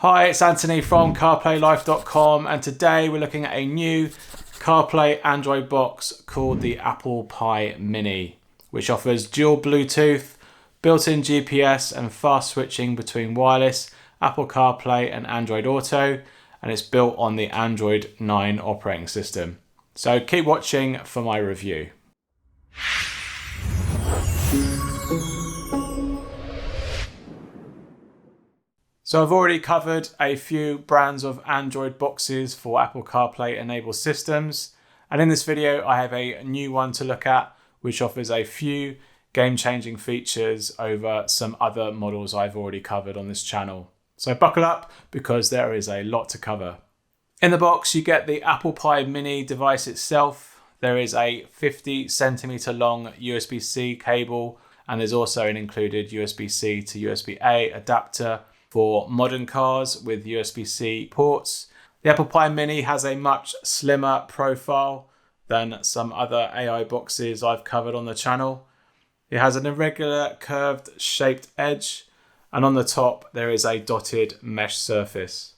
Hi, it's Anthony from CarPlayLife.com, and today we're looking at a new CarPlay Android box called the ApplePie Mini, which offers dual Bluetooth, built-in GPS and fast switching between wireless, Apple CarPlay and Android Auto, and it's built on the Android 9 operating system. So keep watching for my review. So I've already covered a few brands of Android boxes for Apple CarPlay enabled systems. And in this video, I have a new one to look at, which offers a few game-changing features over some other models I've already covered on this channel. So buckle up because there is a lot to cover. In the box, you get the ApplePie Mini device itself. There is a 50cm long USB-C cable, and there's also an included USB-C to USB-A adapter for modern cars with USB-C ports. The ApplePie Mini has a much slimmer profile than some other AI boxes I've covered on the channel. It has an irregular curved shaped edge, and on the top there is a dotted mesh surface.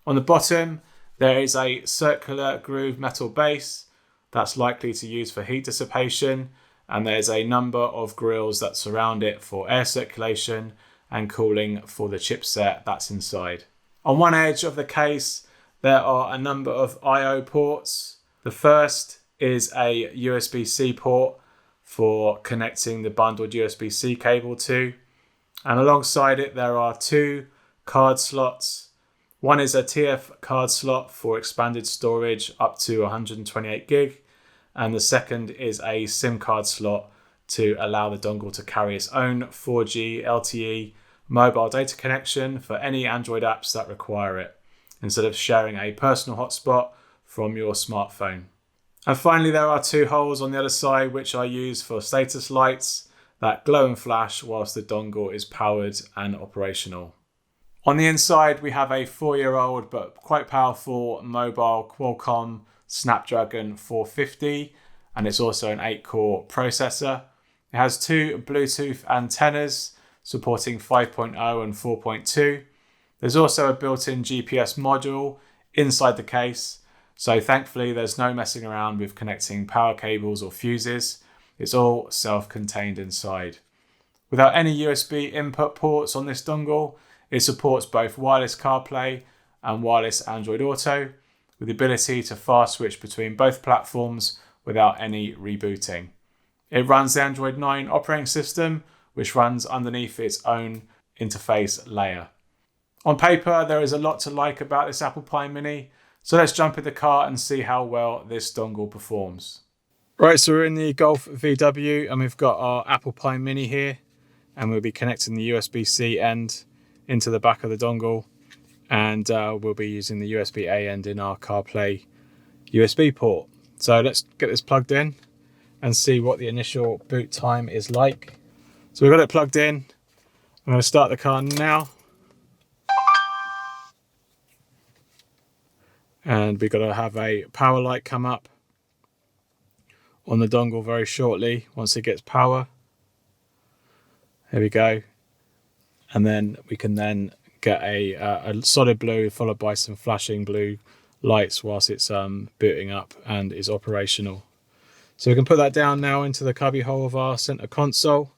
On the bottom there is a circular groove metal base that's likely to use for heat dissipation, and there's a number of grills that surround it for air circulation and cooling for the chipset that's inside. On one edge of the case, there are a number of I/O ports. The first is a USB-C port for connecting the bundled USB-C cable to. And alongside it, there are two card slots. One is a TF card slot for expanded storage up to 128 gig. And the second is a SIM card slot to allow the dongle to carry its own 4G LTE mobile data connection for any Android apps that require it, instead of sharing a personal hotspot from your smartphone. And finally, there are two holes on the other side which I use for status lights that glow and flash whilst the dongle is powered and operational. On the inside, we have a 4-year-old but quite powerful mobile Qualcomm Snapdragon 450, and it's also an 8-core processor. It has two Bluetooth antennas supporting 5.0 and 4.2. There's also a built-in GPS module inside the case, so thankfully there's no messing around with connecting power cables or fuses. It's all self-contained inside. Without any USB input ports on this dongle, it supports both wireless CarPlay and wireless Android Auto, with the ability to fast switch between both platforms without any rebooting. It runs the Android 9 operating system, which runs underneath its own interface layer. On paper, there is a lot to like about this ApplePie Mini, so let's jump in the car and see how well this dongle performs. Right, so we're in the Golf VW and we've got our ApplePie Mini here, and we'll be connecting the USB-C end into the back of the dongle, and we'll be using the USB-A end in our CarPlay USB port. So let's get this plugged in and see what the initial boot time is like. So we've got it plugged in. I'm going to start the car now. And we've got to have a power light come up on the dongle very shortly once it gets power. There we go. And then we can then get a solid blue followed by some flashing blue lights whilst it's booting up and is operational. So we can put that down now into the cubby hole of our center console.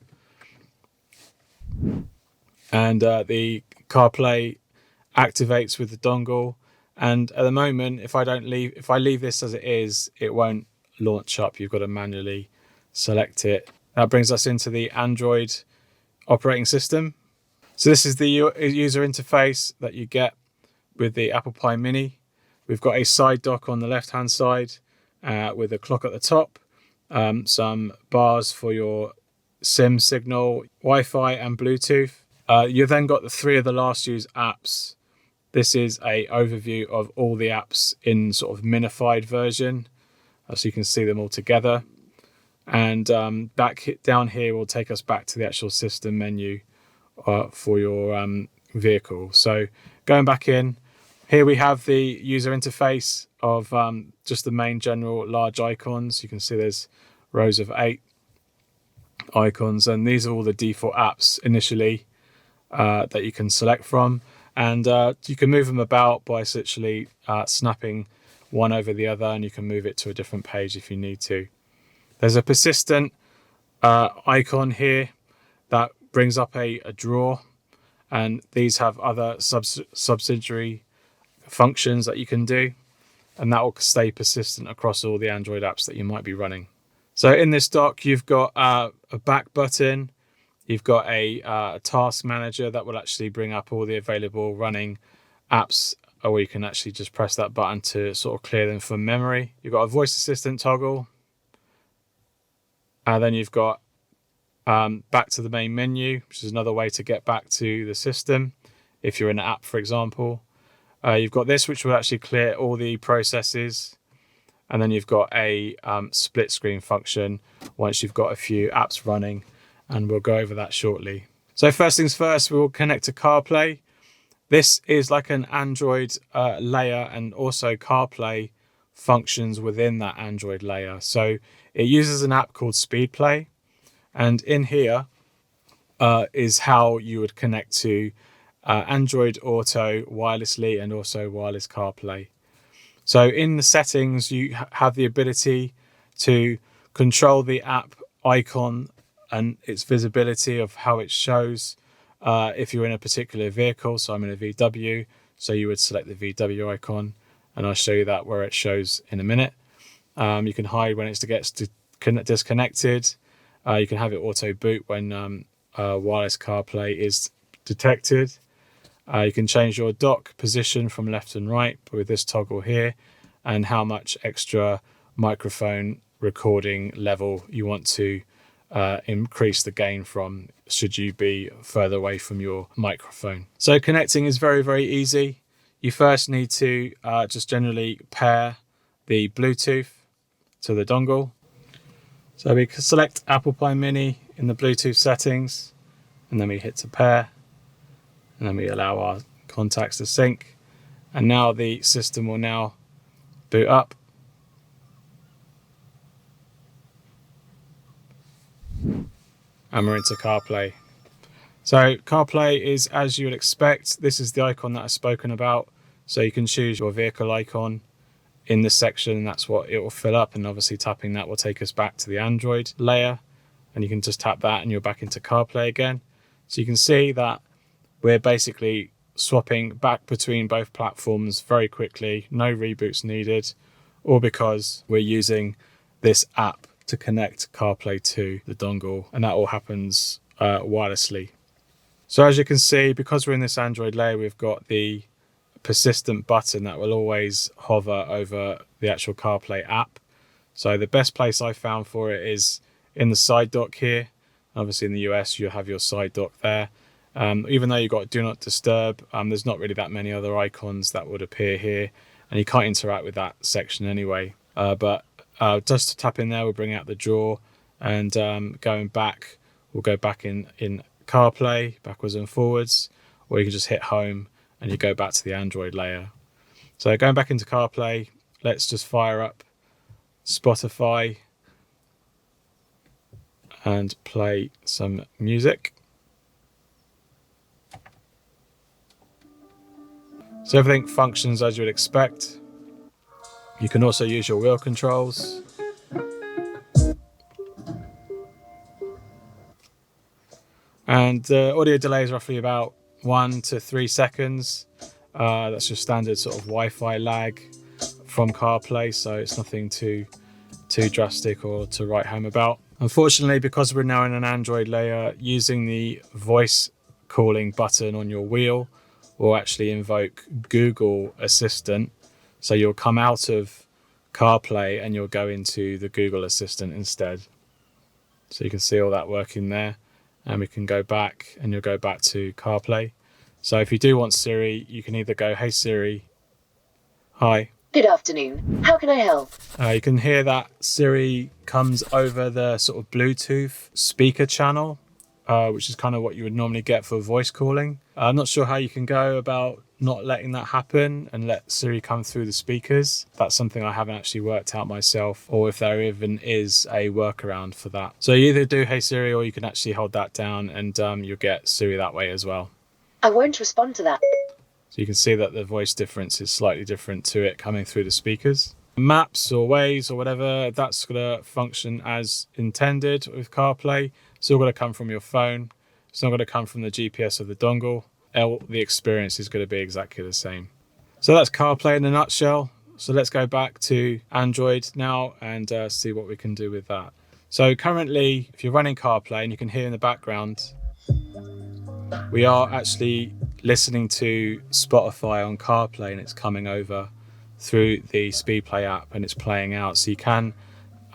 And the CarPlay activates with the dongle, and at the moment if I leave this as it is, it won't launch up. You've got to manually select it. That brings us into the Android operating system. So this is the user interface that you get with the ApplePie Mini. We've got a side dock on the left hand side with a clock at the top, some bars for your SIM signal, Wi-Fi and Bluetooth. You've then got the three of the last used apps. This is an overview of all the apps in sort of minified version, so you can see them all together. And down here will take us back to the actual system menu for your vehicle. So going back in, here we have the user interface of just the main general large icons. You can see there's rows of 8 icons, and these are all the default apps initially that you can select from. And you can move them about by literally snapping one over the other, and you can move it to a different page if you need to. There's a persistent icon here that brings up a drawer, and these have other subsidiary functions that you can do, and that will stay persistent across all the Android apps that you might be running. So in this dock, you've got a back button, you've got a task manager that will actually bring up all the available running apps, or you can actually just press that button to sort of clear them from memory. You've got a voice assistant toggle, and then you've got back to the main menu, which is another way to get back to the system if you're in an app, for example. You've got this, which will actually clear all the processes, and then you've got a split screen function once you've got a few apps running, and we'll go over that shortly. So first things first, we will connect to CarPlay. This is like an Android layer, and also CarPlay functions within that Android layer. So it uses an app called SpeedPlay, and in here is how you would connect to Android Auto wirelessly and also wireless CarPlay. So in the settings, you have the ability to control the app icon and its visibility of how it shows if you're in a particular vehicle. So I'm in a VW, so you would select the VW icon, and I'll show you that where it shows in a minute. You can hide when it gets disconnected. You can have it auto boot when wireless CarPlay is detected. You can change your dock position from left and right with this toggle here, and how much extra microphone recording level you want to increase the gain from, should you be further away from your microphone. So connecting is very, very easy. You first need to just generally pair the Bluetooth to the dongle. So we select ApplePie Mini in the Bluetooth settings, and then we hit to pair, and then we allow our contacts to sync, and now the system will now boot up. And we're into CarPlay. So CarPlay is as you would expect. This is the icon that I've spoken about. So you can choose your vehicle icon in this section, and that's what it will fill up. And obviously tapping that will take us back to the Android layer, and you can just tap that and you're back into CarPlay again. So you can see that we're basically swapping back between both platforms very quickly, no reboots needed, all because we're using this app to connect CarPlay to the dongle, and that all happens wirelessly. So as you can see, because we're in this Android layer, we've got the persistent button that will always hover over the actual CarPlay app. So the best place I found for it is in the side dock here. Obviously in the US, you have your side dock there. Even though you've got Do Not Disturb, there's not really that many other icons that would appear here, and you can't interact with that section anyway. But just to tap in there will bring out the drawer, and going back, we'll go back in CarPlay, backwards and forwards, or you can just hit home and you go back to the Android layer. So going back into CarPlay, let's just fire up Spotify and play some music. So everything functions as you would expect. You can also use your wheel controls. And the audio delay is roughly about 1 to 3 seconds. That's just standard sort of Wi-Fi lag from CarPlay, so it's nothing too drastic or to write home about. Unfortunately, because we're now in an Android layer, using the voice calling button on your wheel will actually invoke Google Assistant. So you'll come out of CarPlay and you'll go into the Google Assistant instead. So you can see all that working there, and we can go back and you'll go back to CarPlay. So if you do want Siri, you can either go, "Hey Siri, hi. Good afternoon. How can I help?" You can hear that Siri comes over the sort of Bluetooth speaker channel, which is kind of what you would normally get for voice calling. I'm not sure how you can go about not letting that happen and let Siri come through the speakers. That's something I haven't actually worked out myself, or if there even is a workaround for that. So you either do "Hey Siri," or you can actually hold that down and you'll get Siri that way as well. I won't respond to that. So you can see that the voice difference is slightly different to it coming through the speakers. Maps or Waze or whatever, that's going to function as intended with CarPlay. It's all going to come from your phone. It's not going to come from the GPS of the dongle. The experience is going to be exactly the same. So that's CarPlay in a nutshell. So let's go back to Android now and see what we can do with that. So currently, if you're running CarPlay, and you can hear in the background, we are actually listening to Spotify on CarPlay, and it's coming over through the SpeedPlay app and it's playing out. So you can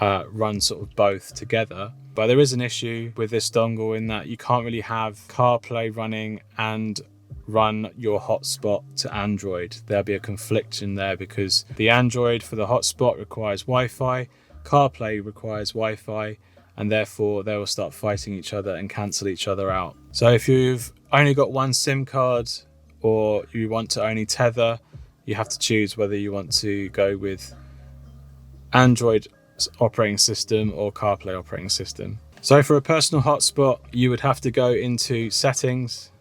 run sort of both together. But there is an issue with this dongle in that you can't really have CarPlay running and run your hotspot to Android. There'll be a confliction there because the Android for the hotspot requires Wi-Fi, CarPlay requires Wi-Fi, and therefore they will start fighting each other and cancel each other out. So if you've only got one SIM card or you want to only tether, you have to choose whether you want to go with Android operating system or CarPlay operating system. So for a personal hotspot, you would have to go into settings,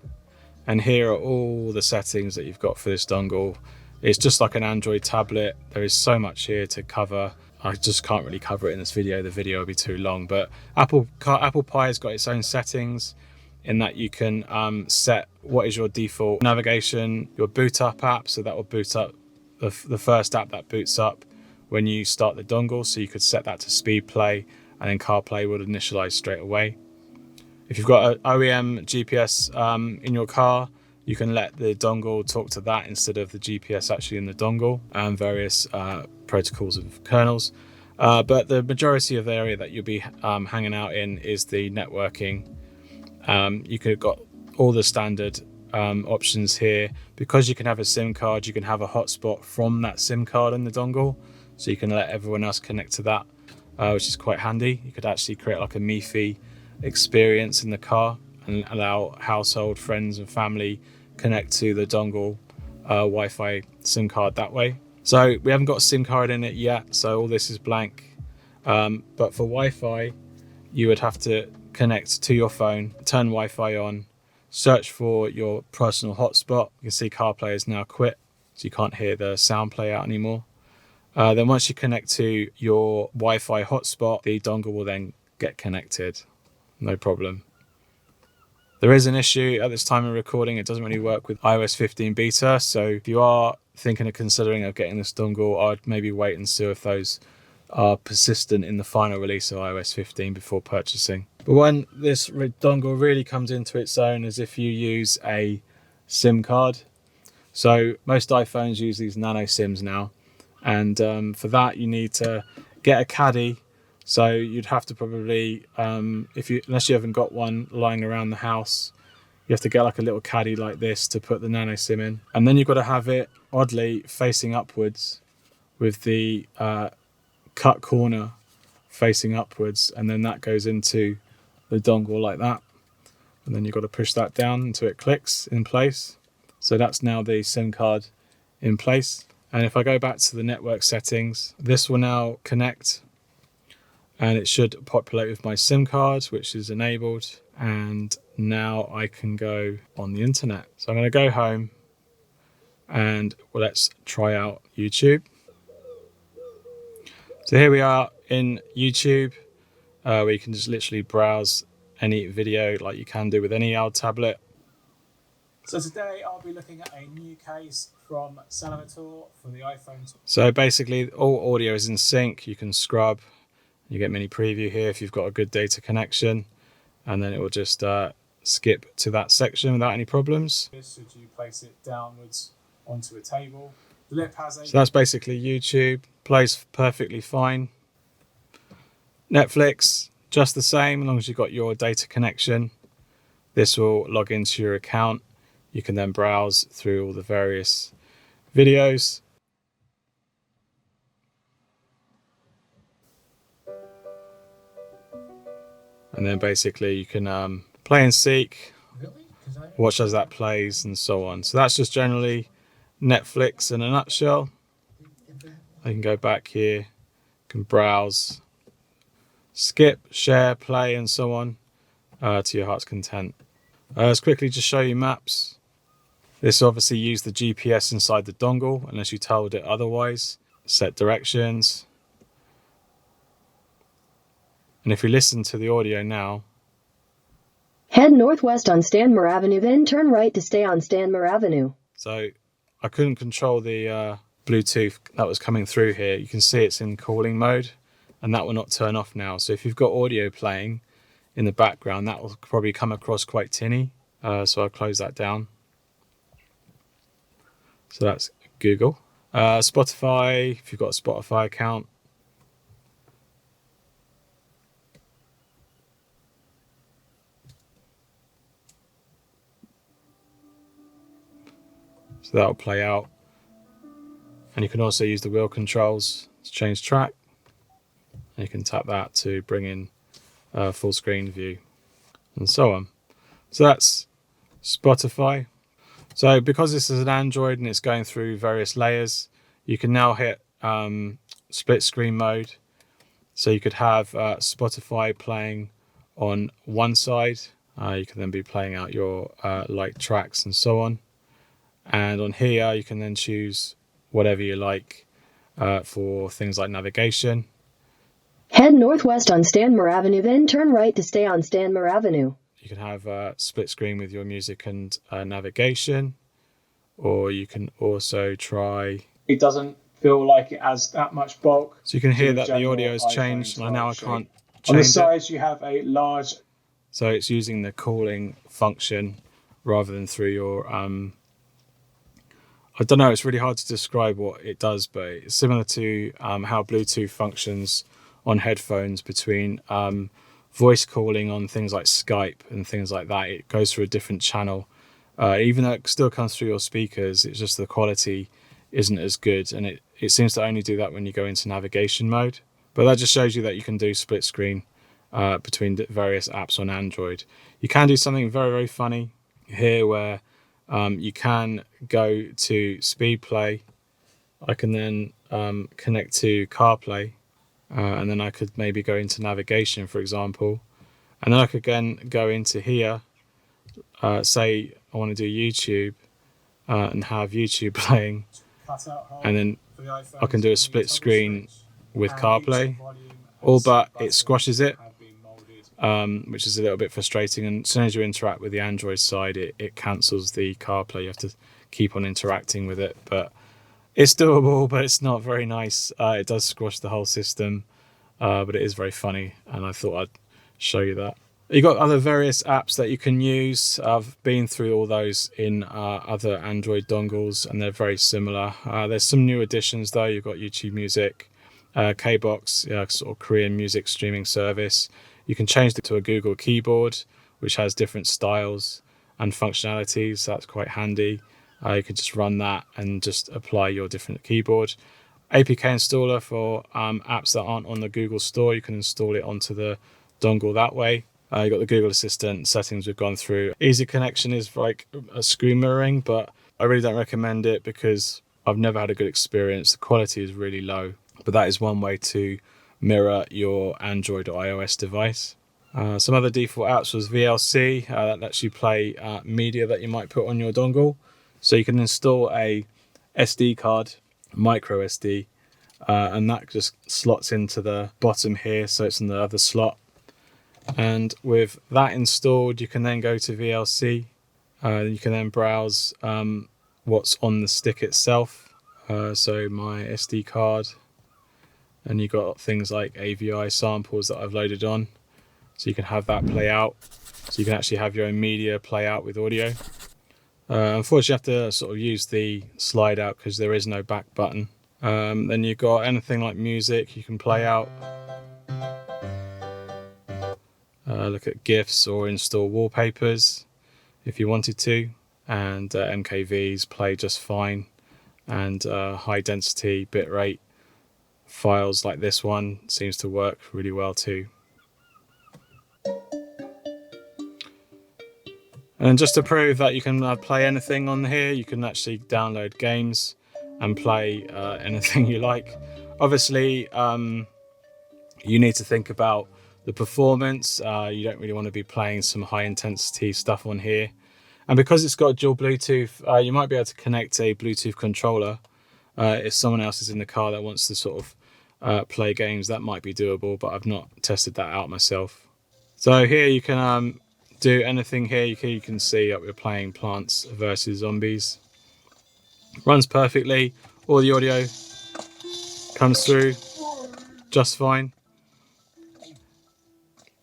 and here are all the settings that you've got for this dongle. It's just like an Android tablet. There is so much here to cover. I just can't really cover it in this video. The video will be too long, but ApplePie has got its own settings in that you can set what is your default navigation, your Bootup app. So that will boot up the first app that boots up when you start the dongle. So you could set that to SpeedPlay, and then CarPlay would initialize straight away. If you've got an OEM GPS in your car, you can let the dongle talk to that instead of the GPS actually in the dongle, and various protocols of kernels. But the majority of the area that you'll be hanging out in is the networking. You could have got all the standard options here. Because you can have a SIM card, you can have a hotspot from that SIM card in the dongle. So you can let everyone else connect to that, which is quite handy. You could actually create like a MiFi experience in the car and allow household, friends and family connect to the dongle Wi-Fi SIM card that way. So we haven't got a SIM card in it yet, so all this is blank. But for Wi-Fi, you would have to connect to your phone, turn Wi-Fi on, search for your personal hotspot. You can see CarPlay is now quit, so you can't hear the sound play out anymore. Then once you connect to your Wi-Fi hotspot, the dongle will then get connected. No problem. There is an issue at this time of recording. It doesn't really work with iOS 15 beta. So if you are thinking of considering of getting this dongle, I'd maybe wait and see if those are persistent in the final release of iOS 15 before purchasing. But when this dongle really comes into its own is if you use a SIM card. So most iPhones use these nano SIMs now. And for that, you need to get a caddy. So you'd have to probably, unless you haven't got one lying around the house, you have to get like a little caddy like this to put the nano SIM in. And then you've got to have it, oddly, facing upwards with the cut corner facing upwards. And then that goes into the dongle like that. And then you've got to push that down until it clicks in place. So that's now the SIM card in place. And if I go back to the network settings, this will now connect. And it should populate with my SIM card, which is enabled. And now I can go on the internet. So I'm going to go home and let's try out YouTube. So here we are in YouTube, where you can just literally browse any video like you can do with any old tablet. So today I'll be looking at a new case from Simultaneous for the iPhone. So basically all audio is in sync. You can scrub. You get mini preview here if you've got a good data connection, and then it will just skip to that section without any problems. Should you place it downwards onto a table? The lip has a... So that's basically YouTube. Plays perfectly fine. Netflix, just the same, as long as you've got your data connection. This will log into your account. You can then browse through all the various videos. And then basically you can play and seek, watch as that plays and so on. So that's just generally Netflix in a nutshell. I can go back here, can browse, skip, share, play and so on to your heart's content. Let's quickly just show you maps. This obviously used the GPS inside the dongle, unless you told it otherwise. Set directions. And if you listen to the audio now, Head northwest on Stanmore Avenue, then turn right to stay on Stanmore Avenue. so I couldn't control the Bluetooth that was coming through here. You can see it's in calling mode, and that will not turn off now. So if you've got audio playing in the background, that will probably come across quite tinny. So I'll close that down. So that's Google. Spotify, if you've got a Spotify account. So that'll play out. And you can also use the wheel controls to change track. And you can tap that to bring in full screen view and so on. So that's Spotify. So because this is an Android and it's going through various layers, you can now hit split screen mode. So you could have Spotify playing on one side. You can then be playing out your like tracks and so on. And on here, you can then choose whatever you like for things like navigation. Head northwest on Stanmore Avenue, then turn right to stay on Stanmore Avenue. You can have split screen with your music and navigation, or you can also try. It doesn't feel like it has that much bulk. So you can hear that the audio has changed. And now I can't change it. On the sides, you have a large. So it's using the calling function rather than through your. I don't know. It's really hard to describe what it does, but it's similar to how Bluetooth functions on headphones between voice calling on things like Skype and things like that. It goes through a different channel. Even though it still comes through your speakers, it's just the quality isn't as good. And it seems to only do that when you go into navigation mode. But that just shows you that you can do split screen between various apps on Android. You can do something very, very funny here where you can go to speed play. I can then connect to CarPlay. And then I could maybe go into navigation, for example. And then I could again go into here, say I want to do YouTube and have YouTube playing. And then I can do a split screen with CarPlay. All but it squashes it, which is a little bit frustrating. And as soon as you interact with the Android side, it cancels the CarPlay. You have to keep on interacting with it. But it's doable, but it's not very nice. It does squash the whole system, but it is very funny, and I thought I'd show you that. You've got other various apps that you can use. I've been through all those in other Android dongles, and they're very similar. There's some new additions, though. You've got YouTube Music, Kbox, sort of Korean music streaming service. You can change it to a Google keyboard, which has different styles and functionalities. So that's quite handy. You can just run that and just apply your different keyboard. APK installer for apps that aren't on the Google Store. You can install it onto the dongle that way. You've got the Google Assistant settings we've gone through. Easy connection is like a screen mirroring, but I really don't recommend it because I've never had a good experience. The quality is really low, but that is one way to mirror your Android or iOS device. Some other default apps was VLC. That lets you play media that you might put on your dongle. So you can install a SD card, micro SD, and that just slots into the bottom here, so it's in the other slot. And with that installed, you can then go to VLC. You can then browse what's on the stick itself. So my SD card, and you've got things like AVI samples that I've loaded on. So you can have that play out. So you can actually have your own media play out with audio. Unfortunately, you have to sort of use the slide out because there is no back button. Then you've got anything like music you can play out. Look at GIFs or install wallpapers if you wanted to. And MKVs play just fine. And high density bitrate files like this one seems to work really well too. And just to prove that you can play anything on here, you can actually download games and play anything you like. Obviously, you need to think about the performance. You don't really want to be playing some high intensity stuff on here. And because it's got dual Bluetooth, you might be able to connect a Bluetooth controller if someone else is in the car that wants to sort of play games. That might be doable, but I've not tested that out myself. So here you can do anything here. You can see that we're playing Plants vs Zombies. Runs perfectly. All the audio comes through just fine.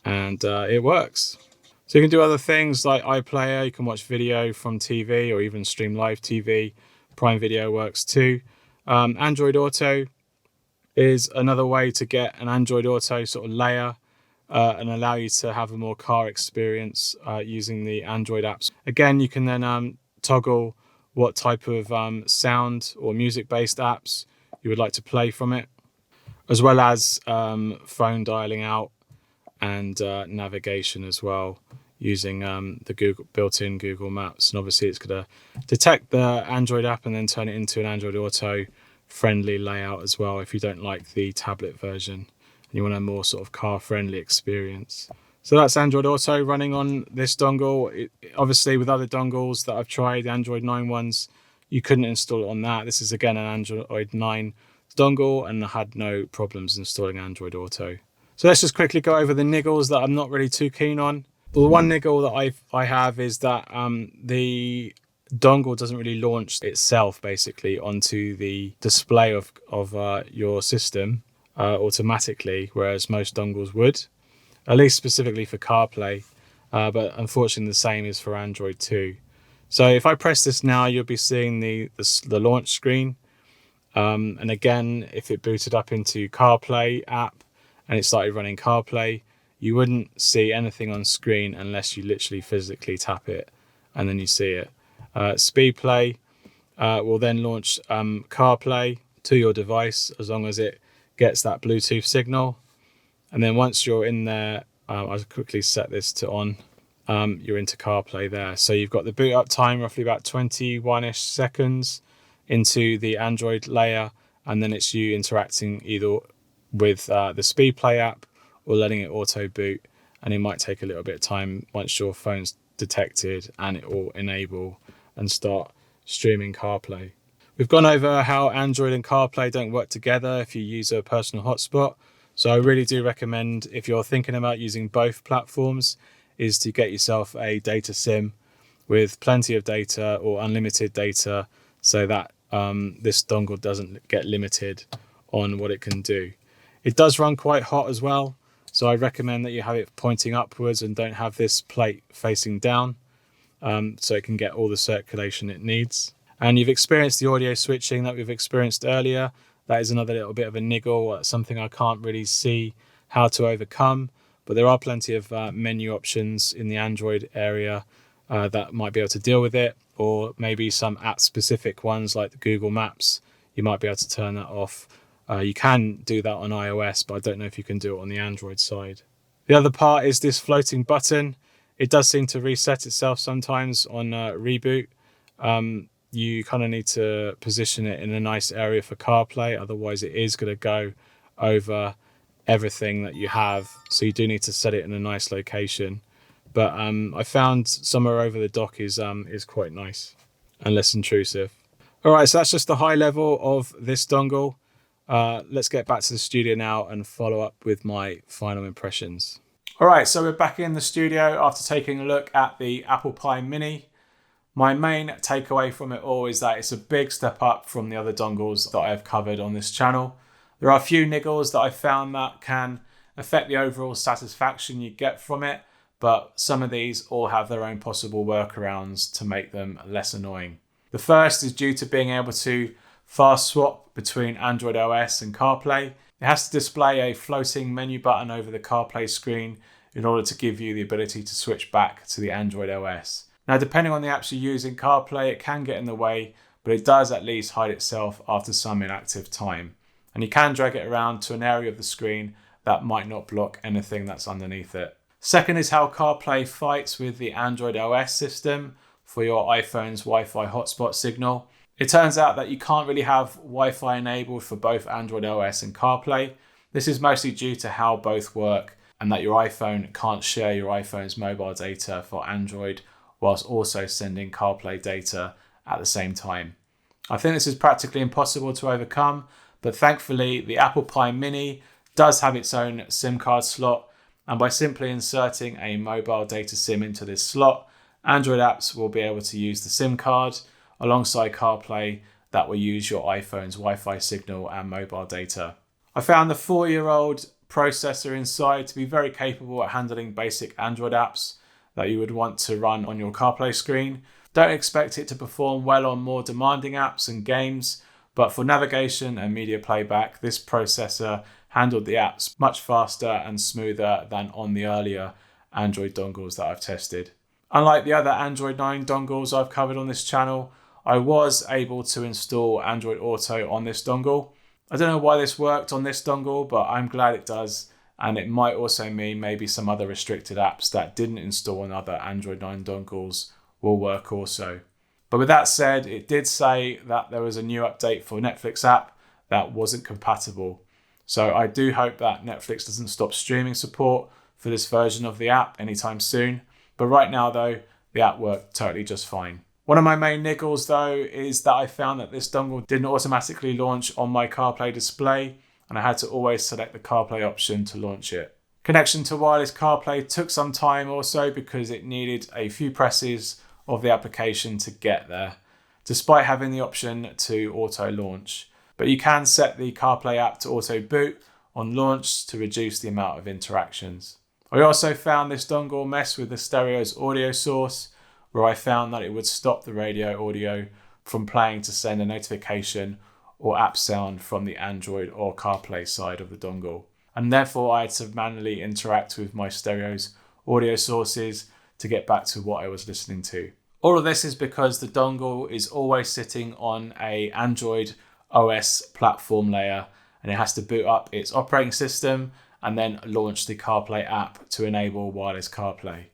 And it works. So you can do other things like iPlayer. You can watch video from TV or even stream live TV. Prime Video works too. Android Auto is another way to get an Android Auto sort of layer and allow you to have a more car experience using the Android apps. Again, you can then toggle what type of sound or music-based apps you would like to play from it, as well as phone dialing out and navigation as well, using the built-in Google Maps. And obviously it's going to detect the Android app and then turn it into an Android Auto friendly layout as well if you don't like the tablet version and you want a more sort of car friendly experience. So that's Android Auto running on this dongle. Obviously with other dongles that I've tried, the Android 9 ones, you couldn't install it on that. This is again an Android 9 dongle and I had no problems installing Android Auto. So let's just quickly go over the niggles that I'm not really too keen on. The one niggle that I have is that the dongle doesn't really launch itself basically onto the display of your system automatically, whereas most dongles would, at least specifically for CarPlay, but unfortunately the same is for Android too. So if I press this now, you'll be seeing the launch screen, and again, if it booted up into CarPlay app and it started running CarPlay, you wouldn't see anything on screen unless you literally physically tap it and then you see it. SpeedPlay will then launch CarPlay to your device as long as it gets that Bluetooth signal. And then once you're in there, I'll quickly set this to on, you're into CarPlay there. So you've got the boot up time, roughly about 21-ish seconds into the Android layer, and then it's you interacting either with the SpeedPlay app or letting it auto boot, and it might take a little bit of time once your phone's detected and it will enable and start streaming CarPlay. We've gone over how Android and CarPlay don't work together if you use a personal hotspot, so I really do recommend, if you're thinking about using both platforms, is to get yourself a data SIM with plenty of data or unlimited data so that this dongle doesn't get limited on what it can do. It does run quite hot as well, so I recommend that you have it pointing upwards and don't have this plate facing down, so it can get all the circulation it needs. And you've experienced the audio switching that we've experienced earlier. That is another little bit of a niggle, something I can't really see how to overcome, but there are plenty of menu options in the Android area that might be able to deal with it, or maybe some app specific ones like the Google Maps, you might be able to turn that off. You can do that on iOS, but I don't know if you can do it on the Android side. The other part is this floating button. It does seem to reset itself sometimes on reboot. You kind of need to position it in a nice area for CarPlay, otherwise it is going to go over everything that you have. So you do need to set it in a nice location. But I found somewhere over the dock is quite nice and less intrusive. All right, so that's just the high level of this dongle. Let's get back to the studio now and follow up with my final impressions. All right, so we're back in the studio after taking a look at the ApplePie Mini. My main takeaway from it all is that it's a big step up from the other dongles that I've covered on this channel. There are a few niggles that I found that can affect the overall satisfaction you get from it, but some of these all have their own possible workarounds to make them less annoying. The first is due to being able to fast swap between Android OS and CarPlay. It has to display a floating menu button over the CarPlay screen in order to give you the ability to switch back to the Android OS. Now, depending on the apps you use in CarPlay, it can get in the way, but it does at least hide itself after some inactive time. And you can drag it around to an area of the screen that might not block anything that's underneath it. Second is how CarPlay fights with the Android OS system for your iPhone's Wi-Fi hotspot signal. It turns out that you can't really have Wi-Fi enabled for both Android OS and CarPlay. This is mostly due to how both work and that your iPhone can't share your iPhone's mobile data for Android whilst also sending CarPlay data at the same time. I think this is practically impossible to overcome, but thankfully the ApplePie Mini does have its own SIM card slot, and by simply inserting a mobile data SIM into this slot, Android apps will be able to use the SIM card alongside CarPlay that will use your iPhone's Wi-Fi signal and mobile data. I found the 4-year-old processor inside to be very capable at handling basic Android apps that you would want to run on your CarPlay screen. Don't expect it to perform well on more demanding apps and games, but for navigation and media playback, this processor handled the apps much faster and smoother than on the earlier Android dongles that I've tested. Unlike the other Android 9 dongles I've covered on this channel, I was able to install Android Auto on this dongle. I don't know why this worked on this dongle, but I'm glad it does, and it might also mean maybe some other restricted apps that didn't install on other Android 9 dongles will work also. But with that said, it did say that there was a new update for Netflix app that wasn't compatible. So I do hope that Netflix doesn't stop streaming support for this version of the app anytime soon. But right now though, the app worked totally just fine. One of my main niggles though is that I found that this dongle didn't automatically launch on my CarPlay display, and I had to always select the CarPlay option to launch it. Connection to wireless CarPlay took some time also because it needed a few presses of the application to get there, despite having the option to auto launch. But you can set the CarPlay app to auto boot on launch to reduce the amount of interactions. I also found this dongle mess with the stereo's audio source, where I found that it would stop the radio audio from playing to send a notification or app sound from the Android or CarPlay side of the dongle. And therefore I had to manually interact with my stereo's audio sources to get back to what I was listening to. All of this is because the dongle is always sitting on an Android OS platform layer, and it has to boot up its operating system and then launch the CarPlay app to enable wireless CarPlay.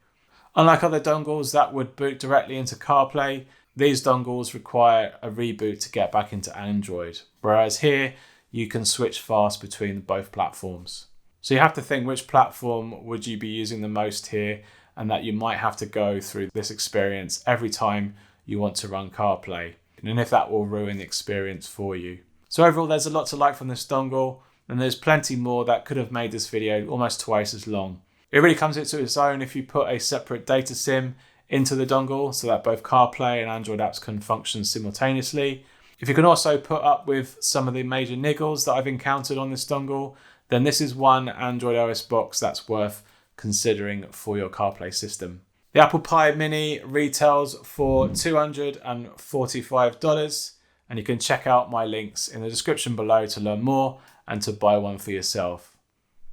Unlike other dongles that would boot directly into CarPlay, these dongles require a reboot to get back into Android, whereas here you can switch fast between both platforms. So you have to think which platform would you be using the most here, and that you might have to go through this experience every time you want to run CarPlay, and if that will ruin the experience for you. So overall, there's a lot to like from this dongle, and there's plenty more that could have made this video almost twice as long. It really comes into its own if you put a separate data SIM into the dongle so that both CarPlay and Android apps can function simultaneously. If you can also put up with some of the major niggles that I've encountered on this dongle, then this is one Android OS box that's worth considering for your CarPlay system. The ApplePie Mini retails for $245, and you can check out my links in the description below to learn more and to buy one for yourself.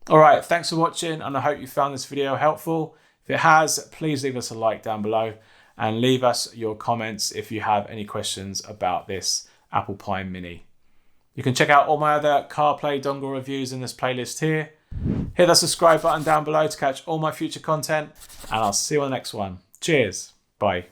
Alright, thanks for watching, and I hope you found this video helpful. If it has, please leave us a like down below and leave us your comments if you have any questions about this ApplePie Mini. You can check out all my other CarPlay dongle reviews in this playlist here. Hit that subscribe button down below to catch all my future content, and I'll see you on the next one. Cheers. Bye.